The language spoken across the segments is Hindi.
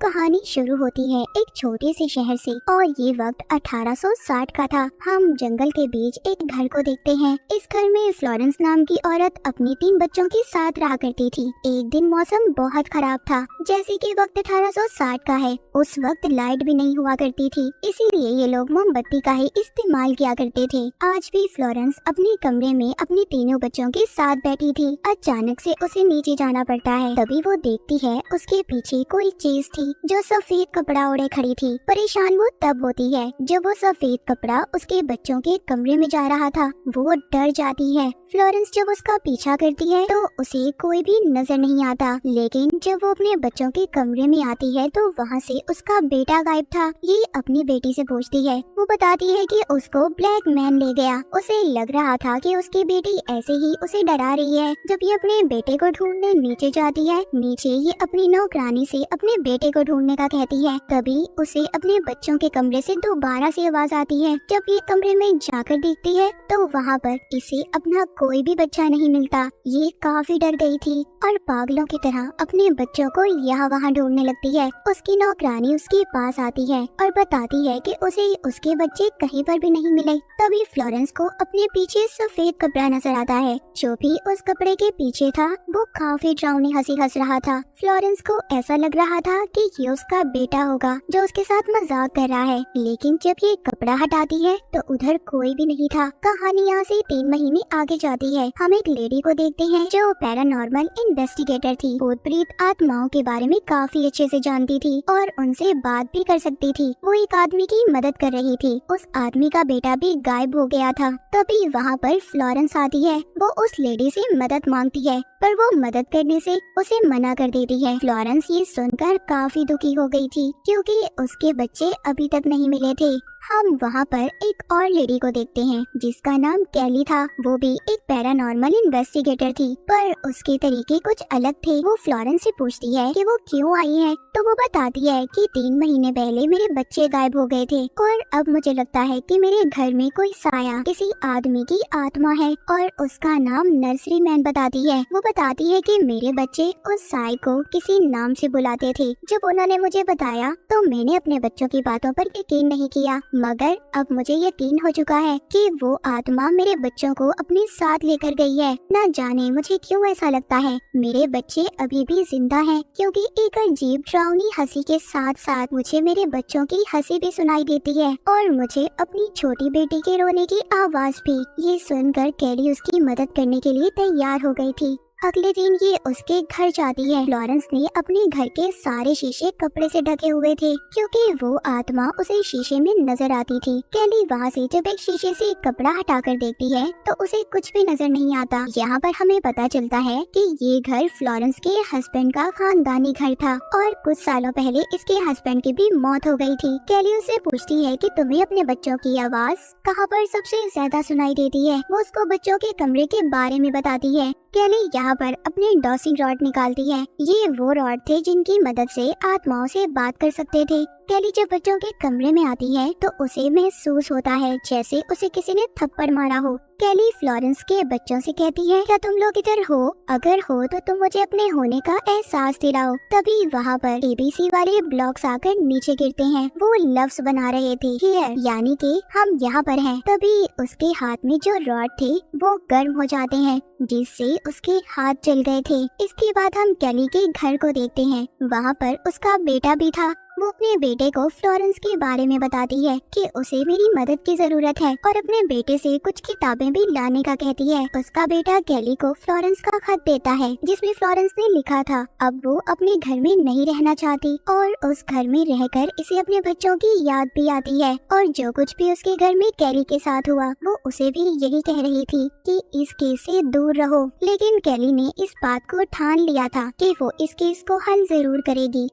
कहानी शुरू होती है एक छोटे से शहर से और ये वक्त 1860 का था। हम जंगल के बीच एक घर को देखते हैं। इस घर में फ्लोरेंस नाम की औरत अपनी 3 बच्चों के साथ रहा करती थी। एक दिन मौसम बहुत खराब था, जैसे कि वक्त 1860 का है। उस वक्त लाइट भी नहीं हुआ करती थी, इसीलिए ये लोग मोमबत्ती का ही इस्तेमाल किया करते थे। आज भी फ्लोरेंस अपने कमरे में अपने तीनों बच्चों के साथ बैठी थी। अचानक से उसे नीचे जाना पड़ता है। तभी वो देखती है उसके पीछे कोई चीज थी जो सफेद कपड़ा ओढ़े खड़ी थी। परेशान वो तब होती है जब वो सफेद कपड़ा उसके बच्चों के कमरे में जा रहा था। वो डर जाती है। फ्लोरेंस जब उसका पीछा करती है तो उसे कोई भी नजर नहीं आता, लेकिन जब वो अपने बच्चों के कमरे में आती है तो वहाँ से उसका बेटा गायब था। ये अपनी बेटी से पूछती है। वो बताती है कि उसको ब्लैक मैन ले गया। उसे लग रहा था कि उसकी बेटी ऐसे ही उसे डरा रही है। जब ये अपने बेटे को ढूंढने नीचे जाती है, नीचे ये अपनी नौकरानी से अपने बेटे को ढूंढने का कहती है। तभी उसे अपने बच्चों के कमरे से दोबारा से आवाज आती है। जब ये कमरे में जाकर देखती है तो वहाँ पर इसे अपना कोई भी बच्चा नहीं मिलता। ये काफी डर गई थी और पागलों की तरह अपने बच्चों को यहाँ वहाँ ढूंढने लगती है। उसकी नौकरानी उसके पास आती है और बताती है कि उसे उसके बच्चे कहीं पर भी नहीं मिले। तभी फ्लोरेंस को अपने पीछे सफेद कपड़ा नजर आता है। जो भी उस कपड़े के पीछे था वो काफी डरावनी हंसी हंस रहा था। फ्लोरेंस को ऐसा लग रहा था कि ये उसका बेटा होगा जो उसके साथ मजाक कर रहा है, लेकिन जब ये कपड़ा हटाती है तो उधर कोई भी नहीं था। कहानी यहाँ से 3 महीने आगे जाती है। हम एक लेडी को देखते हैं जो पैरानॉर्मल इन्वेस्टिगेटर थी। भूत प्रेत आत्माओं के बारे में काफी अच्छे से जानती थी और उनसे बात भी कर सकती थी। वो एक आदमी की मदद कर रही थी। उस आदमी का बेटा भी गायब हो गया था। तभी वहाँ पर फ्लोरेंस आती है। वो उस लेडी से मदद मांगती है, पर वो मदद करने से उसे मना कर देती है। फ्लोरेंस ये सुनकर काफी दुखी हो गई थी क्योंकि उसके बच्चे अभी तक नहीं मिले थे। हम वहाँ पर एक और लेडी को देखते हैं जिसका नाम कैली था। वो भी एक पैरानॉर्मल इन्वेस्टिगेटर थी, पर उसके तरीके कुछ अलग थे। वो फ्लोरेंस से पूछती है कि वो क्यों आई है, तो वो बताती है कि 3 महीने पहले मेरे बच्चे गायब हो गए थे और अब मुझे लगता है कि मेरे घर में कोई साया किसी आदमी की आत्मा है और उसका नाम नर्सरी मैन बताती है। वो बताती है कि मेरे बच्चे उस साय को किसी नाम से बुलाते थे। जब उन्होंने मुझे बताया तो मैंने अपने बच्चों की बातों पर यकीन नहीं किया, मगर अब मुझे यकीन हो चुका है कि वो आत्मा मेरे बच्चों को अपने साथ लेकर गई है। न जाने मुझे क्यों ऐसा लगता है मेरे बच्चे अभी भी जिंदा हैं, क्योंकि एक अजीब डरावनी हंसी के साथ साथ मुझे मेरे बच्चों की हंसी भी सुनाई देती है और मुझे अपनी छोटी बेटी के रोने की आवाज भी। ये सुनकर कैली उसकी मदद करने के लिए तैयार हो गई थी। अगले दिन ये उसके घर जाती है। फ्लोरेंस ने अपने घर के सारे शीशे कपड़े से ढके हुए थे क्योंकि वो आत्मा उसे शीशे में नजर आती थी। कैली वहाँ से जब एक शीशे से कपड़ा हटाकर देखती है तो उसे कुछ भी नजर नहीं आता। यहाँ पर हमें पता चलता है कि ये घर फ्लोरेंस के हस्बैंड का खानदानी घर था और कुछ सालों पहले इसके हस्बैंड की भी मौत हो गई थी। कैली उससे पूछती है कि तुम्हें अपने बच्चों की आवाज कहाँ पर सबसे ज्यादा सुनाई देती है। वो उसको बच्चों के कमरे के बारे में बताती है। कैली यहाँ पर अपने डॉसिंग रॉड निकालती है। ये वो रॉड थे जिनकी मदद से आत्माओं से बात कर सकते थे। कैली जब बच्चों के कमरे में आती है तो उसे महसूस होता है जैसे उसे किसी ने थप्पड़ मारा हो। कैली फ्लोरेंस के बच्चों से कहती है, क्या तुम लोग इधर हो? अगर हो तो तुम मुझे अपने होने का एहसास दिलाओ। तभी वहाँ पर एबीसी वाले ब्लॉक्स आकर नीचे गिरते हैं। वो लफ्ज बना रहे थे हियर, यानी कि हम यहाँ पर हैं। तभी उसके हाथ में जो रॉड थे वो गर्म हो जाते हैं जिससे उसके हाथ जल गए थे। इसके बाद हम कैली के घर को देखते हैं। वहाँ पर उसका बेटा भी था। वो अपने बेटे को फ्लोरेंस के बारे में बताती है कि उसे मेरी मदद की जरूरत है और अपने बेटे से कुछ किताबें भी लाने का कहती है। उसका बेटा कैली को फ्लोरेंस का खत देता है जिसमें फ्लोरेंस ने लिखा था अब वो अपने घर में नहीं रहना चाहती और उस घर में रहकर इसे अपने बच्चों की याद भी आती है और जो कुछ भी उसके घर में कैली के साथ हुआ वो उसे भी यही कह रही थी कि इस केस से दूर रहो। लेकिन कैली ने इस बात को ठान लिया था कि वो इस केस को हल जरूर करेगी।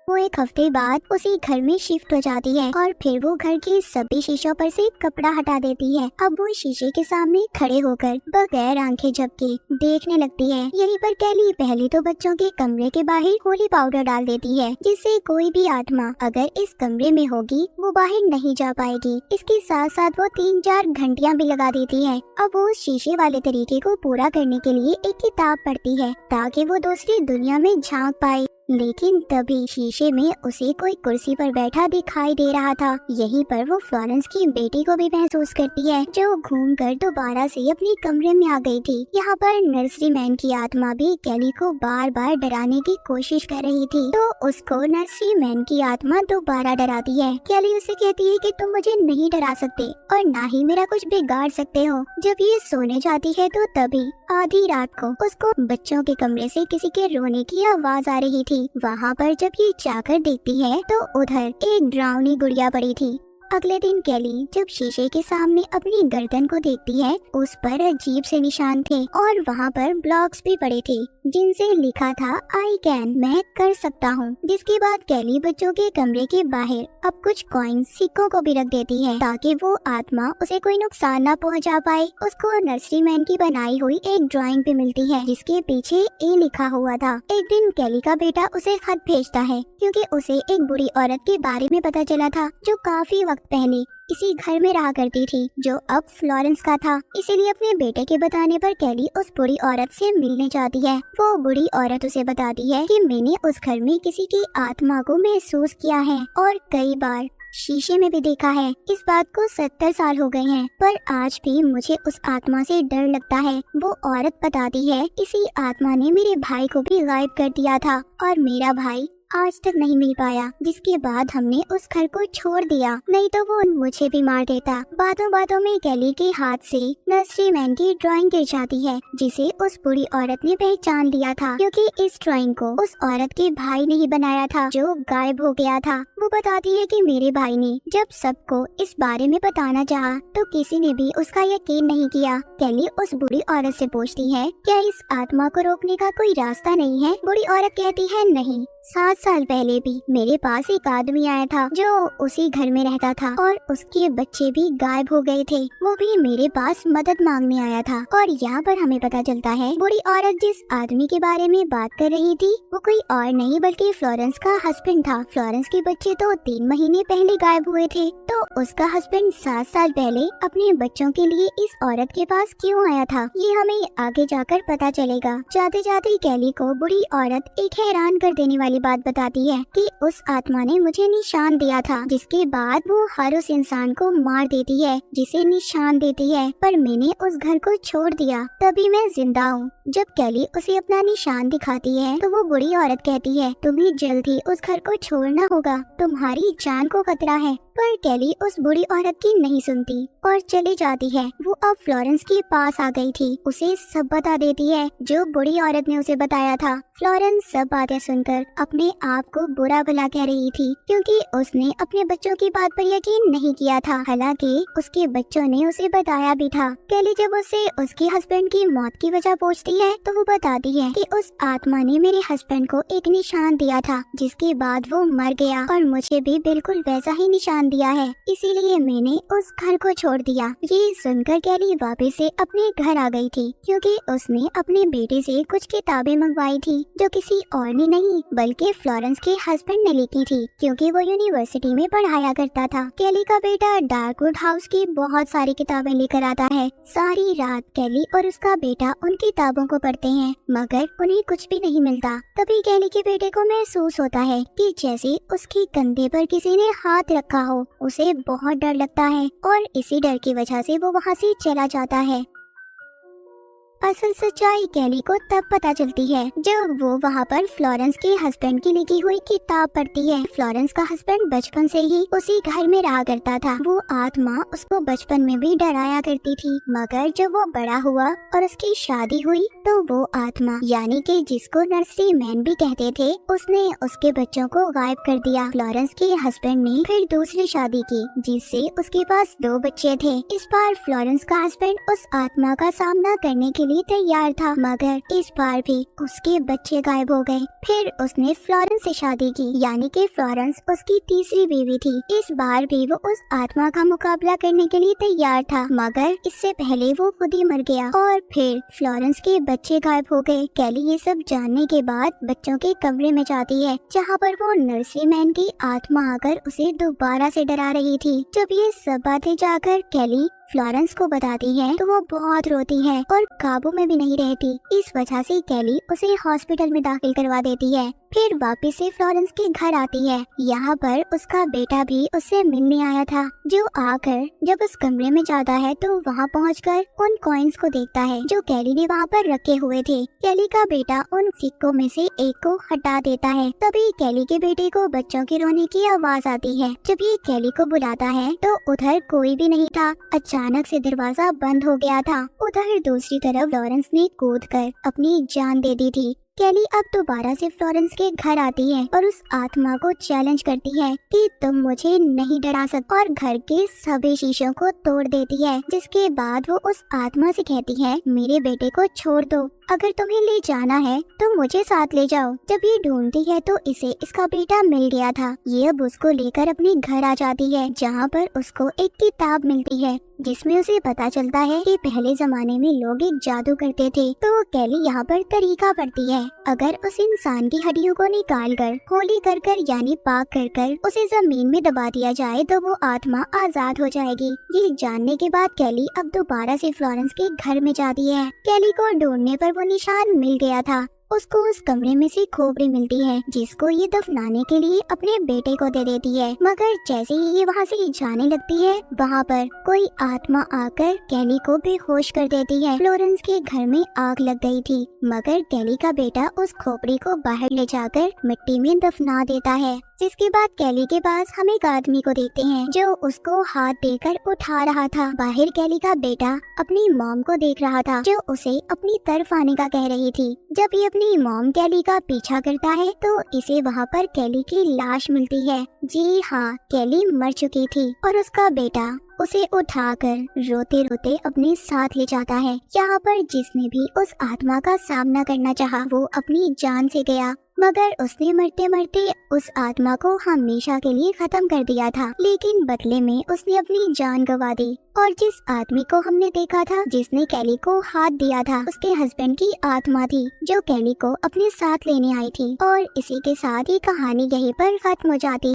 वो एक हफ्ते बाद उसी घर में शिफ्ट हो जाती है और फिर वो घर के सभी शीशों पर से कपड़ा हटा देती है। अब वो शीशे के सामने खड़े होकर बगैर आंखें झपके देखने लगती है। यहीं पर कैली पहले तो बच्चों के कमरे के बाहर होली पाउडर डाल देती है जिससे कोई भी आत्मा अगर इस कमरे में होगी वो बाहर नहीं जा पाएगी। इसके साथ साथ वो 3-4 घंटियां भी लगा देती है। अब वो शीशे वाले तरीके को पूरा करने के लिए एक किताब पढ़ती है ताकि वो दूसरी दुनिया में झांक पाए। लेकिन तभी शीशे में उसे कोई कुर्सी पर बैठा दिखाई दे रहा था। यहीं पर वो फ्लोरेंस की बेटी को भी महसूस करती है, जो घूमकर दोबारा से अपने कमरे में आ गई थी। यहाँ पर नर्सरी मैन की आत्मा भी कैली को बार बार डराने की कोशिश कर रही थी, तो उसको नर्सरी मैन की आत्मा दोबारा डराती है। कैली उसे कहती है कि तुम मुझे नहीं डरा सकते और ना ही मेरा कुछ बिगाड़ सकते हो। जब ये सोने जाती है तो तभी आधी रात को उसको बच्चों के कमरे से किसी के रोने की आवाज आ रही थी। वहाँ पर जब ये जाकर देखती है तो उधर एक डरावनी गुड़िया पड़ी थी। अगले दिन कैली जब शीशे के सामने अपनी गर्दन को देखती है, उस पर अजीब से निशान थे और वहाँ पर ब्लॉक्स भी पड़े थे जिनसे लिखा था आई कैन, मैं कर सकता हूँ। जिसके बाद कैली बच्चों के कमरे के बाहर अब कुछ कॉइन सिक्कों को भी रख देती है ताकि वो आत्मा उसे कोई नुकसान न पहुँचा पाए। उसको नर्सरी मैन की बनाई हुई एक ड्राइंग भी मिलती है जिसके पीछे ए लिखा हुआ था। एक दिन कैली का बेटा उसे खत भेजता है क्योंकि उसे एक बुरी औरत के बारे में पता चला था जो काफी वक्त पहले इसी घर में रहा करती थी, जो अब फ्लोरेंस का था। इसीलिए अपने बेटे के बताने पर कैली उस बुरी औरत से मिलने जाती है। वो बुरी औरत उसे बताती है कि मैंने उस घर में किसी की आत्मा को महसूस किया है और कई बार शीशे में भी देखा है। इस बात को 70 साल हो गए हैं, पर आज भी मुझे उस आत्मा से डर लगता है। वो औरत बताती है इसी आत्मा ने मेरे भाई को भी गायब कर दिया था और मेरा भाई आज तक नहीं मिल पाया, जिसके बाद हमने उस घर को छोड़ दिया, नहीं तो वो मुझे भी मार देता। बातों बातों में कैली के हाथ से नर्सरी मैन की ड्राइंग गिर जाती है जिसे उस बुरी औरत ने पहचान लिया था, क्योंकि इस ड्राइंग को उस औरत के भाई ने ही बनाया था जो गायब हो गया था। वो बताती है कि मेरे भाई ने जब सबको इस बारे में बताना चाहा तो किसी ने भी उसका यकीन नहीं किया। कैली उस बुरी औरत से पूछती है क्या इस आत्मा को रोकने का कोई रास्ता नहीं है। बुरी औरत कहती है नहीं, 7 साल पहले भी मेरे पास एक आदमी आया था जो उसी घर में रहता था और उसके बच्चे भी गायब हो गए थे। वो भी मेरे पास मदद मांगने आया था। और यहाँ पर हमें पता चलता है बुरी औरत जिस आदमी के बारे में बात कर रही थी वो कोई और नहीं बल्कि फ्लोरेंस का हस्बैंड था। फ्लोरेंस के बच्चे तो 3 महीने पहले गायब हुए थे, तो उसका हस्बैंड 7 साल पहले अपने बच्चों के लिए इस औरत के पास क्यों आया था, ये हमें आगे जाकर पता चलेगा। जाते जाते कैली को बुरी औरत एक हैरान कर देने वाली बात बताती है कि उस आत्मा ने मुझे निशान दिया था, जिसके बाद वो हर उस इंसान को मार देती है जिसे निशान देती है, पर मैंने उस घर को छोड़ दिया, तभी मैं जिंदा हूँ। जब कैली उसे अपना निशान दिखाती है तो वो बुरी औरत कहती है तुम्हें जल्द ही उस घर को छोड़ना होगा, तुम्हारी जान को खतरा है। पर कैली उस बुरी औरत की नहीं सुनती और चली जाती है। वो अब फ्लोरेंस के पास आ गई थी, उसे सब बता देती है जो बुरी औरत ने उसे बताया था। फ्लोरेंस सब बातें सुनकर अपने आप को बुरा भला कह रही थी क्योंकि उसने अपने बच्चों की बात पर यकीन नहीं किया था, हालांकि उसके बच्चों ने उसे बताया भी था। कैली जब उसे उसके हस्बैंड की मौत की वजह पूछती है तो वो बताती है कि उस आत्मा ने मेरे हस्बैंड को एक निशान दिया था जिसके बाद वो मर गया और मुझे भी बिल्कुल वैसा ही निशान दिया है, इसीलिए मैंने उस घर को छोड़ दिया। ये सुनकर कैली वापस से अपने घर आ गई थी क्योंकि उसने अपने बेटे से कुछ किताबें मंगवाई थी जो किसी और ने नहीं बल्कि फ्लोरेंस के हस्बैंड ने लिखी थी, क्योंकि वो यूनिवर्सिटी में पढ़ाया करता था। कैली का बेटा डार्कवुड हाउस की बहुत सारी किताबें लेकर आता है। सारी रात कैली और उसका बेटा उन किताबों को पढ़ते हैं मगर उन्हें कुछ भी नहीं मिलता। तभी कैली के बेटे को महसूस होता है कि जैसे उसके कंधे पर किसी ने हाथ रखा हो। उसे बहुत डर लगता है और इसी डर की वजह से वो वहाँ से चला जाता है। असल सच्चाई कैली को तब पता चलती है जब वो वहाँ पर फ्लोरेंस के हस्बैंड की लिखी हुई किताब पढ़ती है। फ्लोरेंस का हस्बैंड बचपन से ही उसी घर में रहा करता था। वो आत्मा उसको बचपन में भी डराया करती थी, मगर जब वो बड़ा हुआ और उसकी शादी हुई तो वो आत्मा यानी कि जिसको नर्सरी मैन भी कहते थे, उसने उसके बच्चों को गायब कर दिया। फ्लोरेंस के हस्बैंड ने फिर दूसरी शादी की जिससे उसके पास 2 बच्चे थे। इस बार फ्लोरेंस का हस्बैंड उस आत्मा का सामना करने के लिए तैयार था, मगर इस बार भी उसके बच्चे गायब हो गए। फिर उसने फ्लोरेंस से शादी की यानी कि फ्लोरेंस उसकी तीसरी बीवी थी। इस बार भी वो उस आत्मा का मुकाबला करने के लिए तैयार था, मगर इससे पहले वो खुद ही मर गया और फिर फ्लोरेंस के बच्चे गायब हो गए। कैली ये सब जानने के बाद बच्चों के कमरे में जाती है जहाँ पर वो नर्सरी मैन की आत्मा आकर उसे दोबारा से डरा रही थी। जब ये सब बातें जाकर कैली फ्लोरेंस को बताती है तो वो बहुत रोती है और काबू में भी नहीं रहती। इस वजह से कैली उसे हॉस्पिटल में दाखिल करवा देती है। फिर वापस से फ्लोरेंस के घर आती है। यहाँ पर उसका बेटा भी उससे मिलने आया था, जो आकर जब उस कमरे में जाता है तो वहाँ पहुंचकर उन कॉइन्स को देखता है जो कैली ने वहाँ पर रखे हुए थे। कैली का बेटा उन सिक्कों में से एक को हटा देता है। तभी कैली के बेटे को बच्चों के रोने की आवाज आती है। जब ये कैली को बुलाता है तो उधर कोई भी नहीं था। अचानक से दरवाजा बंद हो गया था। उधर दूसरी तरफ फ्लोरेंस ने कूदकर अपनी जान दे दी थी। कैली अब दोबारा से फ्लोरेंस के घर आती है और उस आत्मा को चैलेंज करती है कि तुम मुझे नहीं डरा सकते, और घर के सभी शीशों को तोड़ देती है। जिसके बाद वो उस आत्मा से कहती है, मेरे बेटे को छोड़ दो, अगर तुम्हें ले जाना है तो मुझे साथ ले जाओ। जब ये ढूंढती है तो इसे इसका बेटा मिल गया था। ये अब उसको लेकर अपने घर आ जाती है, जहाँ पर उसको एक किताब मिलती है जिसमें उसे पता चलता है कि पहले जमाने में लोग एक जादू करते थे। तो कैली यहाँ पर तरीका पढ़ती है, अगर उस इंसान की हड्डियों को निकाल कर होली कर कर यानी पाक कर कर उसे जमीन में दबा दिया जाए तो वो आत्मा आजाद हो जाएगी। ये जानने के बाद कैली अब दोबारा से फ्लोरेंस के घर में जाती है। कैली को ढूंढने पर वो निशान मिल गया था। उसको उस कमरे में से खोपड़ी मिलती है जिसको ये दफनाने के लिए अपने बेटे को दे देती है। मगर जैसे ही ये वहाँ से जाने लगती है, वहाँ पर कोई आत्मा आकर कैली को बेहोश कर देती है। फ्लोरेंस के घर में आग लग गई थी, मगर कैली का बेटा उस खोपड़ी को बाहर ले जाकर मिट्टी में दफना देता है। जिसके बाद कैली के पास हम एक आदमी को देखते हैं जो उसको हाथ देकर उठा रहा था। बाहर कैली का बेटा अपनी मॉम को देख रहा था जो उसे अपनी तरफ आने का कह रही थी। जब ये अपनी मॉम कैली का पीछा करता है तो इसे वहाँ पर कैली की लाश मिलती है। जी हाँ, कैली मर चुकी थी और उसका बेटा उसे उठाकर रोते रोते अपने साथ ले जाता है। यहाँ पर जिसने भी उस आत्मा का सामना करना चाहा वो अपनी जान से गया, मगर उसने मरते मरते उस आत्मा को हमेशा के लिए खत्म कर दिया था। लेकिन बदले में उसने अपनी जान गंवा दी। और जिस आदमी को हमने देखा था जिसने कैली को हाथ दिया था, उसके हस्बैंड की आत्मा थी जो कैली को अपने साथ लेने आई थी। और इसी के साथ ये कहानी यहीं पर खत्म हो जाती।